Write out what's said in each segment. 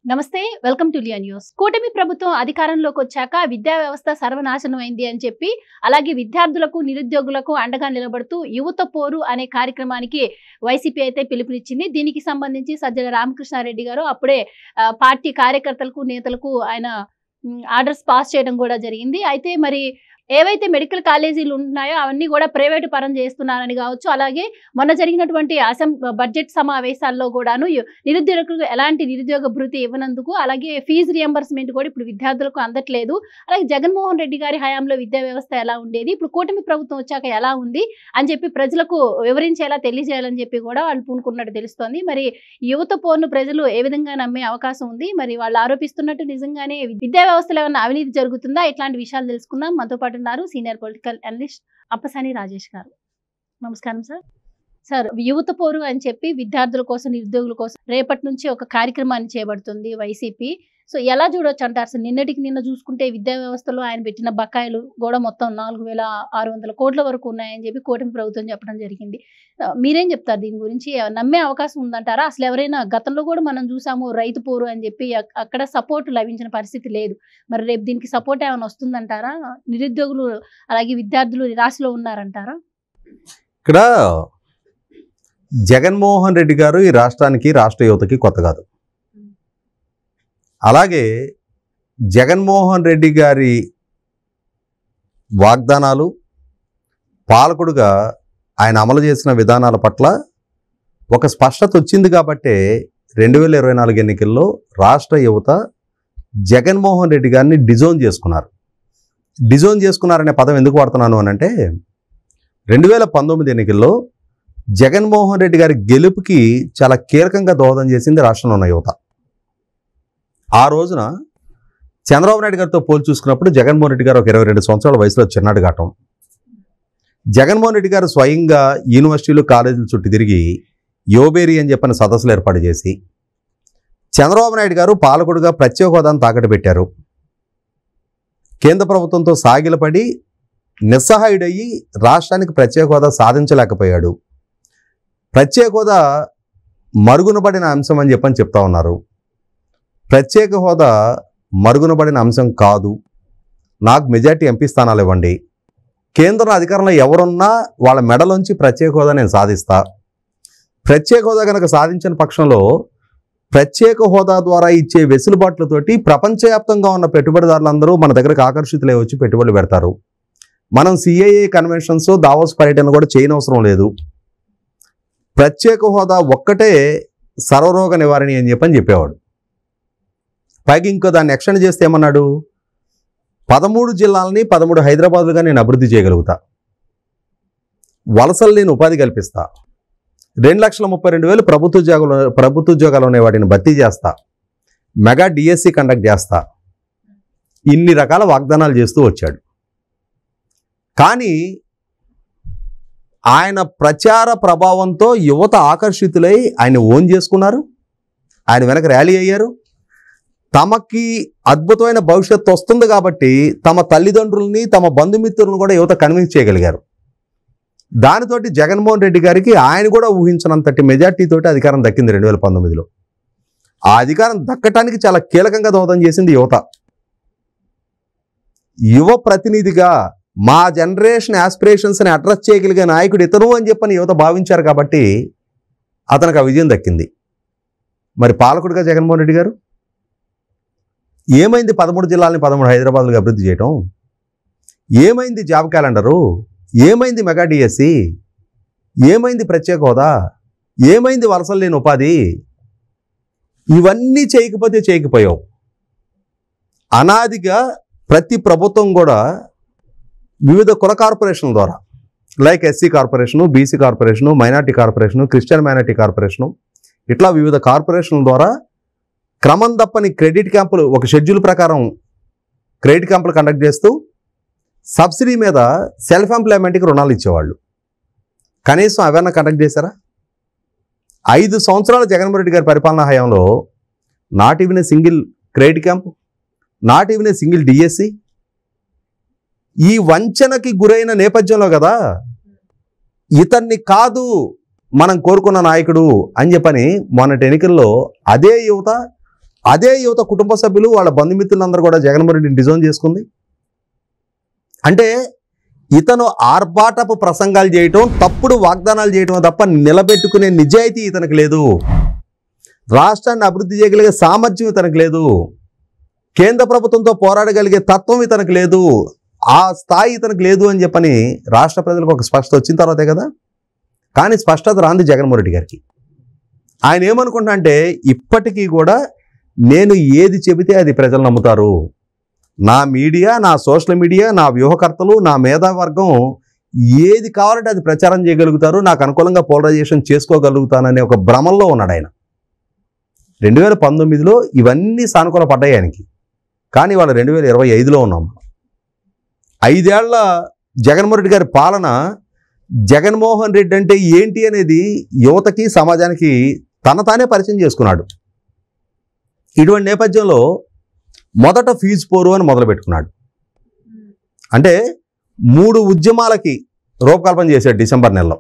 నమస్తే welcome to Liya news. కూటమి ప్రభుత్వం అధికారంలోకి వచ్చాక విద్యా వ్యవస్థ సర్వనాశనం అయింది అని చెప్పి అలాగే విద్యార్థులకు నిరుద్యోగులకు అండగా నిలబడుతూ యువత పోరు అనే కార్యక్రమానికి వైసీపీ అయితే పిలుపునిచ్చింది. దీనికి సంబంధించి సజ్జల రామకృష్ణారెడ్డి గారు అప్పుడే పార్టీ కార్యకర్తలకు నేతలకు ఆయన ఆర్డర్స్ పాస్ చేయడం కూడా జరిగింది. అయితే మరి ఏవైతే మెడికల్ కాలేజీలు ఉన్నాయో అవన్నీ కూడా ప్రైవేటు పరం చేస్తున్నారని కావచ్చు. అలాగే మొన్న జరిగినటువంటి బడ్జెట్ సమావేశాల్లో కూడాను నిరుద్యోగులకు ఎలాంటి నిరుద్యోగ భృతి ఇవ్వనందుకు, అలాగే ఫీజు రియంబర్స్మెంట్ కూడా ఇప్పుడు విద్యార్థులకు అందట్లేదు. అలాగే జగన్మోహన్ రెడ్డి గారి హయాంలో విద్యా వ్యవస్థ ఎలా ఉండేది, ఇప్పుడు కూటమి ప్రభుత్వం వచ్చాక ఎలా ఉంది అని చెప్పి ప్రజలకు వివరించేలా తెలియజేయాలని చెప్పి కూడా వాళ్ళు పూనుకున్నట్టు తెలుస్తోంది. మరి యువత పోరును ప్రజలు ఏ విధంగా నమ్మే అవకాశం ఉంది, మరి వాళ్ళు ఆరోపిస్తున్నట్టు నిజంగానే విద్యా వ్యవస్థలో ఏమైనా అవినీతి జరుగుతుందా, ఇట్లాంటి విషయాలు తెలుసుకుందాం. మనతో పాటు senior political analyst Appasani Rajesh గారు. నమస్కారం సార్. సార్, యువత పోరు అని చెప్పి విద్యార్థుల కోసం నిరుద్యోగుల కోసం రేపటి నుంచి ఒక కార్యక్రమాన్ని చేపడుతుంది వైసీపీ. సో ఎలా చూడొచ్చు అంటారు సార్? నిన్నటికి నిన్న చూసుకుంటే విద్యా వ్యవస్థలో ఆయన పెట్టిన బకాయిలు కూడా మొత్తం 4,600 కోట్ల వరకు ఉన్నాయని చెప్పి కూటమి ప్రభుత్వం చెప్పడం జరిగింది. మీరేం చెప్తారు దీని గురించి? నమ్మే అవకాశం ఉందంటారా? అసలు ఎవరైనా గతంలో కూడా మనం చూసాము రైతు పోరు అని చెప్పి అక్కడ సపోర్ట్ లభించిన పరిస్థితి లేదు. మరి రేపు దీనికి సపోర్ట్ ఏమైనా వస్తుందంటారా? నిరుద్యోగులు అలాగే విద్యార్థులు నిరాశలో ఉన్నారంటారా? ఇక్కడ జగన్మోహన్ రెడ్డి గారు ఈ రాష్ట్రానికి, రాష్ట్ర యువతకి కొత్త కాదు. అలాగే జగన్మోహన్ రెడ్డి గారి వాగ్దానాలు, పాలకుడుగా ఆయన అమలు చేసిన విధానాల పట్ల ఒక స్పష్టత వచ్చింది కాబట్టే 2024 ఎన్నికల్లో రాష్ట్ర యువత జగన్మోహన్ రెడ్డి గారిని డిజోన్ చేసుకున్నారు. డిజోన్ చేసుకున్నారనే పదం ఎందుకు వాడుతున్నాను అని అంటే, 2019 ఎన్నికల్లో జగన్మోహన్ రెడ్డి గారి గెలుపుకి చాలా కీలకంగా దోహదం చేసింది రాష్ట్రంలో ఉన్న యువత. ఆ రోజున చంద్రబాబు నాయుడు గారితో పోల్చి చూసుకున్నప్పుడు జగన్మోహన్ రెడ్డి గారు ఒక 22 సంవత్సరాల వయసులో చిన్నాడు ఘటం. జగన్మోహన్ రెడ్డి గారు స్వయంగా యూనివర్సిటీలు, కాలేజీలు చుట్టూ తిరిగి యోబేరి అని చెప్పిన సదస్సులు ఏర్పాటు చేసి, చంద్రబాబు నాయుడు గారు పాలకుడుగా ప్రత్యేక హోదాను తాకట్టు పెట్టారు. కేంద్ర ప్రభుత్వంతో సాగిలపడి నిస్సహాయుడయ్యి రాష్ట్రానికి ప్రత్యేక హోదా సాధించలేకపోయాడు. ప్రత్యేక హోదా మరుగునబడిన అంశం అని చెప్పని చెప్తా ఉన్నారు. ప్రత్యేక హోదా మరుగునబడిన అంశం కాదు, నాకు మెజార్టీ ఎంపీ స్థానాలు ఇవ్వండి, కేంద్రం అధికారంలో ఎవరున్నా వాళ్ళ మెడలోంచి ప్రత్యేక హోదా నేను సాధిస్తా, ప్రత్యేక హోదా కనుక సాధించిన పక్షంలో ప్రత్యేక హోదా ద్వారా ఇచ్చే వెసులుబాట్లతోటి ప్రపంచవ్యాప్తంగా ఉన్న పెట్టుబడిదారులందరూ మన దగ్గరకు ఆకర్షితులై వచ్చి పెట్టుబడులు పెడతారు, మనం సిఐఏ కన్వెన్షన్స్, దావోస్ పర్యటన కూడా చేయనవసరం లేదు, ప్రత్యేక హోదా ఒక్కటే సర్వరోగ నివారణి అని చెప్పేవాడు. పైకి ఇంకో దాన్ని ఎక్స్టెండ్ చేస్తే ఏమన్నాడు, 13 జిల్లాలని 13 హైదరాబాద్లుగా నేను అభివృద్ధి చేయగలుగుతా, వలసలు నేను ఉపాధి కల్పిస్తా, 2,32,000 ప్రభుత్వ ఉద్యోగాలు ఉన్నాయి వాటిని భర్తీ చేస్తా, మెగా డిఎస్సి కండక్ట్ చేస్తా, ఇన్ని రకాల వాగ్దానాలు చేస్తూ వచ్చాడు. కానీ ఆయన ప్రచార ప్రభావంతో యువత ఆకర్షితులై ఆయన ఓన్ చేసుకున్నారు, ఆయన వెనక ర్యాలీ అయ్యారు. తమకి అద్భుతమైన భవిష్యత్తు వస్తుంది కాబట్టి తమ తల్లిదండ్రుల్ని, తమ బంధుమిత్రులను కూడా యువత కన్విన్స్ చేయగలిగారు. దానితోటి జగన్మోహన్ రెడ్డి గారికి ఆయన కూడా ఊహించినంతటి మెజార్టీతోటి అధికారం దక్కింది 2019లో. ఆ అధికారం దక్కటానికి చాలా కీలకంగా దోహదం చేసింది యువత. యువ ప్రతినిధిగా మా జనరేషన్ ఆస్పిరేషన్స్ని అడ్రస్ చేయగలిగే నాయకుడు ఇతను అని చెప్పని యువత భావించారు కాబట్టి అతనికి ఆ విజయం దక్కింది. మరి పాలకుడిగా జగన్మోహన్ రెడ్డి గారు ఏమైంది? 13 జిల్లాలని 13 హైదరాబాద్లుగా అభివృద్ధి చేయటం, ఏమైంది జాబ్ క్యాలెండరు, ఏమైంది మెగా డిఎస్సి, ఏమైంది ప్రత్యేక హోదా, ఏమైంది వలసలు లేని ఉపాధి? ఇవన్నీ చేయకపోయావు. అనాదిగా ప్రతి ప్రభుత్వం కూడా వివిధ కుల కార్పొరేషన్ల ద్వారా, like SC corporation, BC corporation, minority corporation, Christian minority corporation, ఇట్లా వివిధ కార్పొరేషన్ల ద్వారా క్రమం తప్పని క్రెడిట్ క్యాంపులు, ఒక షెడ్యూల్ ప్రకారం క్రెడిట్ క్యాంపులు కండక్ట్ చేస్తూ సబ్సిడీ మీద సెల్ఫ్ ఎంప్లాయ్మెంట్కి రుణాలు ఇచ్చేవాళ్ళు. కనీసం అవన్నీ కండక్ట్ చేశారా? 5 సంవత్సరాల జగన్మోహన్ రెడ్డి గారి పరిపాలనా హయాంలో not even a single credit camp, not even a single DSC. ఈ వంచనకి గురైన నేపథ్యంలో కదా ఇతన్ని కాదు మనం కోరుకున్న నాయకుడు అని చెప్పని మొన్నటి ఎన్నికల్లో అదే యువత అదే యువత కుటుంబ సభ్యులు వాళ్ళ బంధుమిత్రులందరూ కూడా జగన్మోహన్ రెడ్డిని డిజోన్ చేసుకుంది. అంటే ఇతను ఆర్భాటపు ప్రసంగాలు చేయటం, తప్పుడు వాగ్దానాలు చేయటం తప్ప నిలబెట్టుకునే నిజాయితీ ఇతనికి లేదు. రాష్ట్రాన్ని అభివృద్ధి చేయగలిగే సామర్థ్యం ఇతనికి లేదు. కేంద్ర ప్రభుత్వంతో పోరాడగలిగే తత్వం ఇతనికి లేదు. ఆ స్థాయి ఇతనికి లేదు అని చెప్పని రాష్ట్ర ప్రజలకు ఒక స్పష్టత వచ్చిన తర్వాతే కదా. కానీ స్పష్టత రాంది జగన్మోహన్ రెడ్డి గారికి. ఆయన ఏమనుకుంటా అంటే, ఇప్పటికీ కూడా నేను ఏది చెబితే అది ప్రజలు నమ్ముతారు. నా మీడియా, నా సోషల్ మీడియా, నా వ్యూహకర్తలు, నా మేధావర్గం ఏది కావాలంటే అది ప్రచారం చేయగలుగుతారు, నాకు అనుకూలంగా పోలరైజేషన్ చేసుకోగలుగుతాననే ఒక భ్రమంలో ఉన్నాడు ఆయన. 2019లో ఇవన్నీ సానుకూల పడ్డాయి ఆయనకి. కానీ వాళ్ళ 2025లో ఉన్నాం. 5 ఏళ్ల జగన్మోహన్ రెడ్డి గారి పాలన, జగన్మోహన్ రెడ్డి అంటే ఏంటి అనేది యువతకి, సమాజానికి తానే పరిచయం చేసుకున్నాడు. ఇటువంటి నేపథ్యంలో మొదట ఫీజు పోరు అని మొదలుపెట్టుకున్నాడు. అంటే 3 ఉద్యమాలకి రూపకల్పన చేశాడు డిసెంబర్ నెలలో.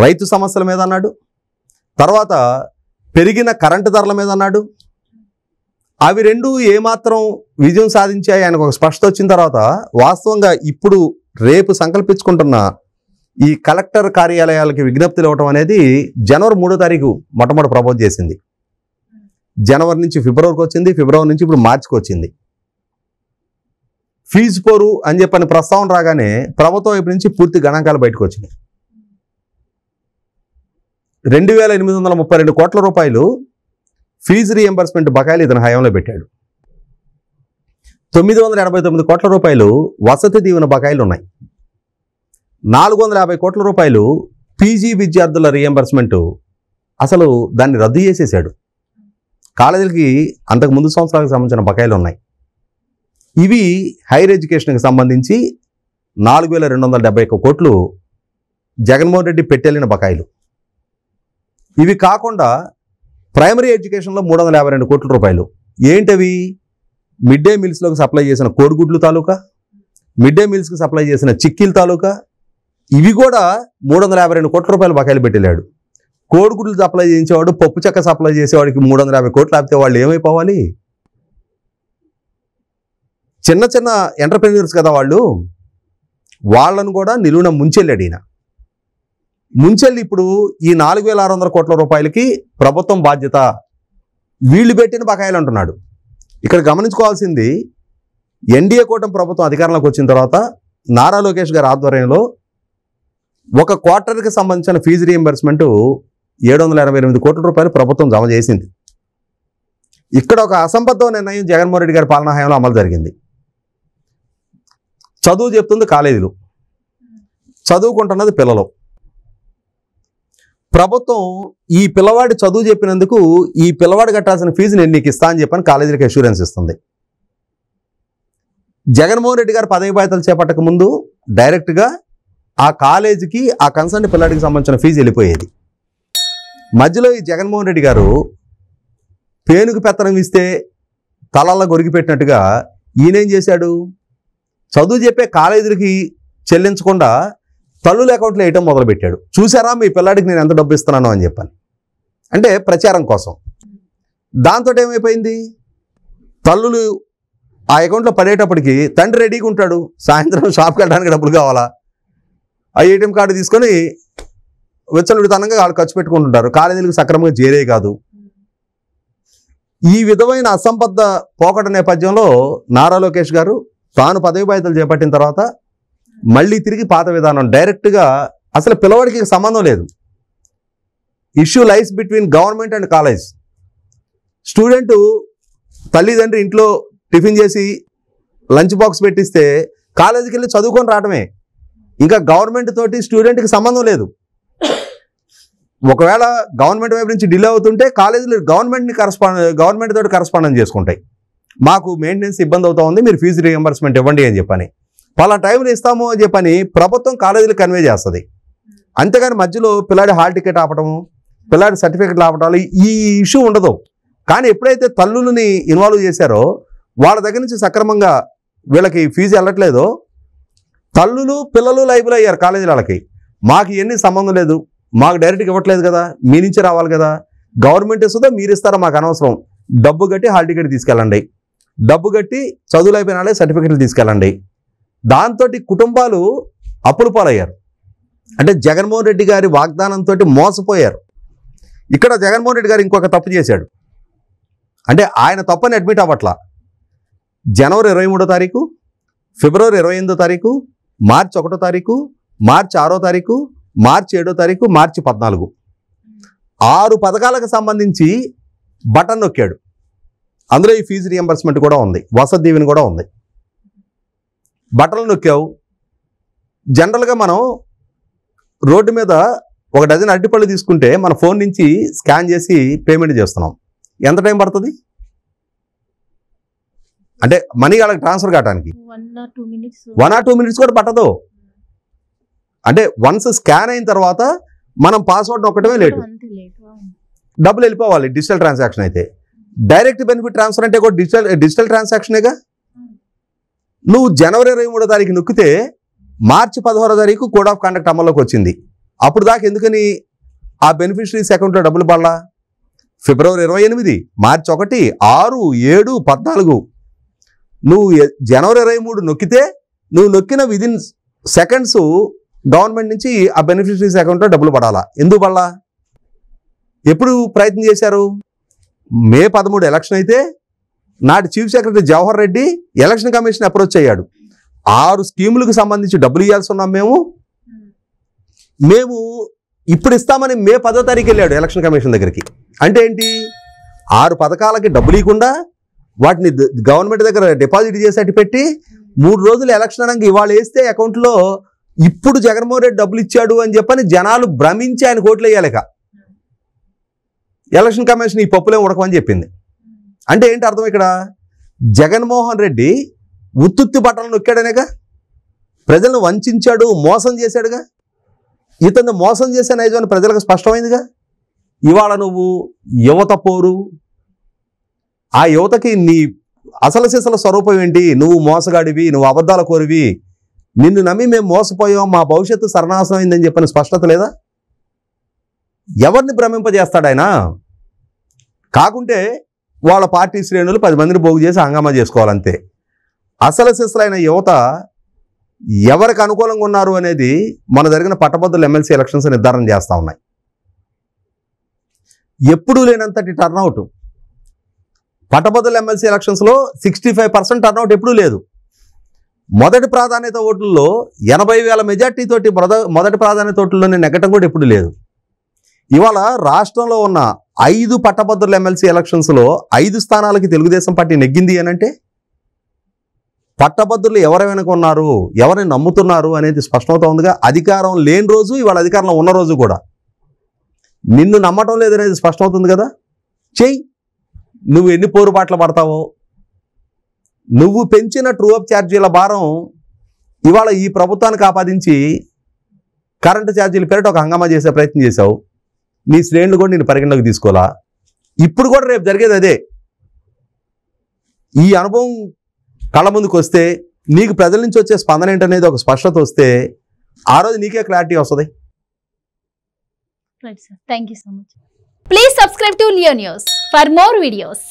రైతు సమస్యల మీద అన్నాడు, తర్వాత పెరిగిన కరెంటు ధరల మీద అన్నాడు. అవి 2 ఏమాత్రం విజయం సాధించాయి ఆయనకు ఒక స్పష్టత వచ్చిన తర్వాత, వాస్తవంగా ఇప్పుడు రేపు సంకల్పించుకుంటున్న ఈ కలెక్టర్ కార్యాలయాలకి విజ్ఞప్తులు ఇవ్వటం అనేది జనవరి 3వ తారీఖు మొట్టమొదటి ప్రపోజ్ చేసింది. జనవరి నుంచి ఫిబ్రవరికి వచ్చింది, ఫిబ్రవరి నుంచి ఇప్పుడు మార్చికి వచ్చింది. ఫీజు పోరు అని చెప్పని ప్రస్తావన రాగానే ప్రభుత్వం వైపు నుంచి పూర్తి గణాంకాలు బయటకు వచ్చినాయి. 2,832 కోట్ల రూపాయలు ఫీజు రీఎంబర్స్మెంట్ బకాయిలు ఇతని హయాంలో పెట్టాడు. 989 కోట్ల రూపాయలు వసతి దీవెన బకాయిలు ఉన్నాయి. 450 కోట్ల రూపాయలు పీజీ విద్యార్థుల రీఎంబర్స్మెంట్, అసలు దాన్ని రద్దు చేసేసాడు. కాలేజీలకి అంతకు ముందు సంవత్సరాలకు సంబంధించిన బకాయిలు ఉన్నాయి. ఇవి హైయర్ ఎడ్యుకేషన్కి సంబంధించి 4,271 కోట్లు జగన్మోహన్ రెడ్డి పెట్టెళ్ళిన బకాయిలు. ఇవి కాకుండా ప్రైమరీ ఎడ్యుకేషన్లో 352 కోట్ల రూపాయలు. ఏంటవి? మిడ్ డే మీల్స్లోకి సప్లై చేసిన కోడిగుడ్లు తాలూకా, మిడ్ డే మీల్స్కి సప్లై చేసిన చిక్కీల తాలూకా, ఇవి కూడా 352 కోట్ల రూపాయలు బకాయిలు పెట్టేలాడు. కోడిగుడ్లు సప్లై చేయించేవాడు, పప్పు చెక్క సప్లై చేసేవాడికి 350 కోట్లు ఆపితే వాళ్ళు ఏమైపోవాలి? చిన్న చిన్న ఎంటర్ప్రెన్యూర్స్ కదా వాళ్ళు, వాళ్ళను కూడా నిలువున ముంచెళ్ళాడు ఈయన. ముంచెల్లి ఇప్పుడు ఈ 4,600 కోట్ల రూపాయలకి ప్రభుత్వం బాధ్యత, వీళ్ళు పెట్టిన బకాయిలు అంటున్నాడు. ఇక్కడ గమనించుకోవాల్సింది, ఎన్డీఏ కూటమి ప్రభుత్వం అధికారంలోకి వచ్చిన తర్వాత నారా లోకేష్ గారి ఆధ్వర్యంలో ఒక క్వార్టర్కి సంబంధించిన ఫీజు రీఎంబర్స్మెంట్ 788 కోట్ల రూపాయలు ప్రభుత్వం జమ చేసింది. ఇక్కడ ఒక అసంబద్ధ నిర్ణయం జగన్మోహన్ రెడ్డి గారి పాలనా హయాంలో అమలు జరిగింది. చదువు చెప్తుంది కాలేజీలు, చదువుకుంటున్నది పిల్లలు. ప్రభుత్వం ఈ పిల్లవాడి చదువు చెప్పినందుకు ఈ పిల్లవాడు కట్టాల్సిన ఫీజు నేను నీకు ఇస్తా అని చెప్పని కాలేజీలకు అష్యూరెన్స్ ఇస్తుంది. జగన్మోహన్ రెడ్డి గారు పదవి బాధ్యతలు చేపట్టక ముందు డైరెక్ట్గా ఆ కాలేజీకి, ఆ కన్సర్న్ పిల్లాడికి సంబంధించిన ఫీజు వెళ్ళిపోయేది. మధ్యలో ఈ జగన్మోహన్ రెడ్డి గారు పేనుకు పెత్తనం ఇస్తే తలల్లో గొరిగి పెట్టినట్టుగా ఈయనేం చేశాడు, చదువు చెప్పే కాలేజీలకి చెల్లించకుండా తల్లుల అకౌంట్లో వేయటం మొదలుపెట్టాడు. చూసారా మీ పిల్లాడికి నేను ఎంత డబ్బు ఇస్తున్నాను అని చెప్పని, అంటే ప్రచారం కోసం. దాంతో ఏమైపోయింది, తల్లులు ఆ అకౌంట్లో పడేటప్పటికి తండ్రి రెడీగా ఉంటాడు, సాయంత్రం షాప్కి వెళ్ళడానికి డబ్బులు కావాలా, ఆ ఏటీఎం కార్డు తీసుకొని వెచ్చలుడితనంగా వాళ్ళు ఖర్చు పెట్టుకుంటుంటారు. కాలేజీలకు సక్రమంగా చేరే కాదు. ఈ విధమైన అసంబద్ధ పోకడ నేపథ్యంలో నారా లోకేష్ గారు తాను పదవి బాధ్యతలు చేపట్టిన తర్వాత మళ్ళీ తిరిగి పాత విధానం, డైరెక్ట్గా అసలు పిల్లవాడికి సంబంధం లేదు. Issue lies between government and college. Student తల్లిదండ్రి ఇంట్లో టిఫిన్ చేసి లంచ్ బాక్స్ పెట్టిస్తే కాలేజీకి వెళ్ళి చదువుకొని రావడమే, ఇంకా గవర్నమెంట్ తోటి స్టూడెంట్కి సంబంధం లేదు. ఒకవేళ గవర్నమెంట్ వైపు నుంచి డిలే అవుతుంటే కాలేజీలు గవర్నమెంట్ తోటి కరస్పాండెన్స్ చేసుకుంటాయి. మాకు మెయింటెనెన్స్ ఇబ్బంది అవుతా ఉంది, మీరు ఫీజు రీఎంబర్స్మెంట్ ఇవ్వండి అని చెప్పని, పలా టైంలో ఇస్తాము అని చెప్పని ప్రభుత్వం కాలేజీలు కన్వే చేస్తుంది. అంతేగాని మధ్యలో పిల్లాడి హాల్ టికెట్ ఆపటము, పిల్లాడి సర్టిఫికెట్లు ఆపటాలు, ఈ ఇష్యూ ఉండదు. కానీ ఎప్పుడైతే తల్లులని ఇన్వాల్వ్ చేశారో, వాళ్ళ దగ్గర నుంచి సక్రమంగా వీళ్ళకి ఫీజు వెళ్ళట్లేదో, తల్లులు పిల్లలు లైబుల్ అయ్యారు కాలేజీల వాళ్ళకి. మాకు ఇవన్నీ సంబంధం లేదు, మాకు డైరెక్ట్గా ఇవ్వట్లేదు కదా, మీ నుంచి రావాలి కదా, గవర్నమెంట్ ఇస్తుందో మీరు ఇస్తారా మాకు అనవసరం, డబ్బు కట్టి హాల్ టికెట్ తీసుకెళ్ళండి, డబ్బు కట్టి చదువులు అయిపోయిన వాళ్ళే సర్టిఫికెట్లు తీసుకెళ్ళండి. దాంతో కుటుంబాలు అప్పులు పాలయ్యారు. అంటే జగన్మోహన్ రెడ్డి గారి వాగ్దానంతో మోసపోయారు. ఇక్కడ జగన్మోహన్ రెడ్డి గారు ఇంకొక తప్పు చేశాడు. అంటే ఆయన తప్పని అడ్మిట్ అవ్వట్లా. జనవరి 23వ తారీఖు, ఫిబ్రవరి 28వ తారీఖు, మార్చి 1వ తారీఖు, మార్చి 6వ తారీఖు, మార్చి 7వ తారీఖు, మార్చి 14 6 పథకాలకు సంబంధించి బటన్ నొక్కాడు. అందులో ఈ ఫీజు రియంబర్స్మెంట్ కూడా ఉంది, వసతి దీవెన కూడా ఉంది. బటన్లు నొక్కావు. జనరల్గా మనం రోడ్డు మీద ఒక డజన్ అరటిపళ్ళు తీసుకుంటే మన ఫోన్ నుంచి స్కాన్ చేసి పేమెంట్ చేస్తున్నాం. ఎంత టైం పడుతుంది? అంటే మనీ వాళ్ళకి ట్రాన్స్ఫర్ కావడానికి 1 or 2 minutes కూడా పట్టదు. అంటే వన్స్ స్కాన్ అయిన తర్వాత మనం పాస్వర్డ్ నొక్కడమే లేటు, డబ్బులు వెళ్ళిపోవాలి. డిజిటల్ ట్రాన్సాక్షన్ అయితే. డైరెక్ట్ బెనిఫిట్ ట్రాన్స్ఫర్ అంటే కూడా డిజిటల్ ట్రాన్సాక్షనేగా. నువ్వు జనవరి 23వ తారీఖు నొక్కితే మార్చి 16వ తారీఖు కోడ్ ఆఫ్ కండక్ట్ అమల్లోకి వచ్చింది. అప్పుడు దాకా ఎందుకని ఆ బెనిఫిషరీస్ అకౌంట్లో డబ్బులు పడలా? ఫిబ్రవరి 28, మార్చి 1, 6, 7, 14 నువ్వు జనవరి 23 నొక్కితే నువ్వు నొక్కిన విదిన్ సెకండ్స్ గవర్నమెంట్ నుంచి ఆ బెనిఫిషరీస్ అకౌంట్లో డబ్బులు పడాలా. ఎందుకు పడాలా? ఎప్పుడు ప్రయత్నం చేశారు? మే 13 ఎలక్షన్ అయితే నాటి chief secretary Jawahar Reddy election commission approach అయ్యాడు. 6 స్కీములకు సంబంధించి డబ్బులు ఇవ్వాల్సి ఉన్నాం మేము ఇప్పుడు ఇస్తామని మే 10వ తారీఖు వెళ్ళాడు ఎలక్షన్ కమిషన్ దగ్గరికి. అంటే ఏంటి? 6 పథకాలకి డబ్బులు ఇవ్వకుండా వాటిని గవర్నమెంట్ దగ్గర డిపాజిట్ చేసేట్టు పెట్టి 3 రోజులు ఎలక్షన్ అనగా ఇవాళ వేస్తే అకౌంట్లో ఇప్పుడు జగన్మోహన్ రెడ్డి డబ్బులు ఇచ్చాడు అని చెప్పని జనాలు భ్రమించి ఆయన కోట్లు వేయాలిక. ఎలక్షన్ కమిషన్ ఈ పప్పులే ఉడకమని చెప్పింది. అంటే ఏంటి అర్థం? ఇక్కడ జగన్మోహన్ రెడ్డి ఉత్తుత్తి బట్టలు నొక్కాడనేగా, ప్రజలను వంచాడు, మోసం చేశాడుగా. ఇతను మోసం చేసే నైజం ప్రజలకు స్పష్టమైందిగా. ఇవాళ నువ్వు యువత పోరు, ఆ యువతకి నీ అసలు సిసల స్వరూపం ఏంటి? నువ్వు మోసగాడివి, నువ్వు అబద్ధాల కోరివి, నిన్ను నమ్మి మేము మోసపోయాం, మా భవిష్యత్తు సర్వనాశనం అయిందని చెప్పిన స్పష్టత లేదా? ఎవరిని భ్రమింపజేస్తాడు ఆయన? కాకుంటే వాళ్ళ పార్టీ శ్రేణులు 10 మందిని పోగు చేసి హంగామా చేసుకోవాలంతే. అసలు సిసలైన యువత ఎవరికి అనుకూలంగా ఉన్నారు అనేది మన జరిగిన పట్టభద్రుల ఎమ్మెల్సీ ఎలక్షన్స్ నిర్ధారణ చేస్తూ ఉన్నాయి. ఎప్పుడూ లేనంతటి టర్నౌట్ పట్టభద్రుల ఎమ్మెల్సీ ఎలక్షన్స్లో 65% టర్నౌట్ ఎప్పుడూ లేదు. మొదటి ప్రాధాన్యత ఓట్లలో 80,000 మెజార్టీ తోటి మొదటి ప్రాధాన్యత ఓట్లలోనే నెగ్గటం కూడా ఎప్పుడు లేదు. ఇవాళ రాష్ట్రంలో ఉన్న 5 పట్టభద్రుల ఎమ్మెల్సీ ఎలక్షన్స్లో 5 స్థానాలకి తెలుగుదేశం పార్టీ నెగ్గింది అనంటే పట్టభద్రులు ఎవరు వెనక ఉన్నారు, ఎవరిని నమ్ముతున్నారు అనేది స్పష్టమవుతా ఉందిగా. అధికారం లేని రోజు, ఇవాళ అధికారంలో ఉన్న రోజు కూడా నిన్ను నమ్మటం లేదనేది స్పష్టమవుతుంది కదా. చెయ్యి, నువ్వు ఎన్ని పోరుబాట్లు పడతావో. నువ్వు పెంచిన ట్రూ అప్ ఛార్జీల భారం ఇవాళ ఈ ప్రభుత్వానికి ఆపాదించి కరెంటు ఛార్జీల పేరిట ఒక హంగామా చేసే ప్రయత్నం చేశావు. నీ శ్రేణులు కూడా నేను పరిగణలోకి తీసుకోవాలా. ఇప్పుడు కూడా రేపు జరిగేది అదే. ఈ అనుభవం కళ్ళ ముందుకు వస్తే, నీకు ప్రజల నుంచి వచ్చే స్పందన ఏంటనేది ఒక స్పష్టత వస్తే ఆ రోజు నీకే క్లారిటీ వస్తుంది. Right sir, thank you so much. Please subscribe to Leo news for more videos.